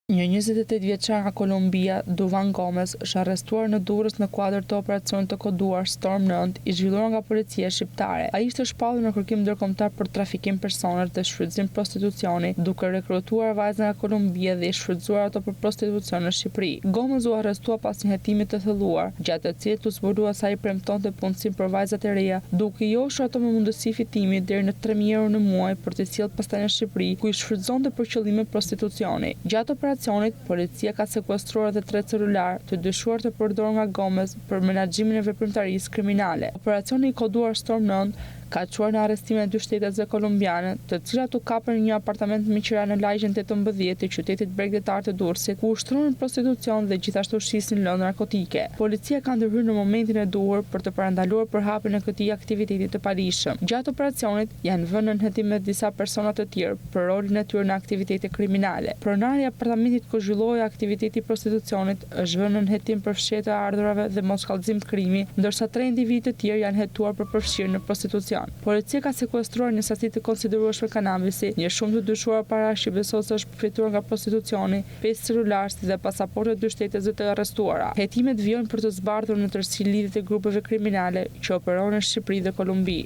Një 28 vjeçar nga Kolumbia, Duvan Gomez, është arrestuar në Durrës në kuadër të operacionit të koduar Storm 9 i zhvilluar nga policia shqiptare. Ai ishte shpallur në kërkim ndërkombëtar për trafikim personer dhe shfrytëzim prostitucioni, duke rekrutuar vajza nga Kolumbia dhe i shfrytëzuar ato për prostitucion në Shqipëri. Gomez u arrestua pas një hetimi të thelluar, gjatë të cilit u zbulua se ai premtonte punësim për vajzat e reja, duke i joshur ato me mundësi fitimi deri në 3.000 euro në muaj për të sjellë pastaj në Shqipëri, ku i shfrytëzonte për qëllime prostitucioni. Gjatë policia ka sekuestruar edhe 3 celular të dyshuar të përdorur nga Gomez për menaxhimin e veprimtarisë kriminale. Operacioni i koduar Storm 9 ka çuar në arrestimin e 2 shtetësve kolumbiane, të cilat u kapën në një apartament miqëra në lagjen 18 të qytetit bregdetar të Durrësit, ku ushtronin prostitucion dhe gjithashtu shisin lëndë narkotike. Policia ka ndërhyrë në momentin e duhur për të parandaluar përhapjen e këtij aktiviteti të padijshëm. Gjatë operacionit janë vënë në hetim edhe disa persona të tjerë për rolin e tyre në aktivitete kriminale. Pronari i apartamentit ku zhvillohej aktiviteti i prostitucionit është vënë në hetim për fshehje të ardhurave dhe moskallëzim të krimi, ndërsa 3 individë të tjerë janë hetuar për përfshirje në prostitucion. Policia ka sekuestruar një sasi të konsiderueshme kanabisi, një shumë të dyshuar parash që besohet se është përfituar nga prostitucioni, 5 celularë dhe pasaporte 2 shtetësve të arrestuara. Hetimet vijojnë për të zbardhur në tërësi lidhjet e grupeve kriminale që operojnë në Shqipëri dhe Kolumbi.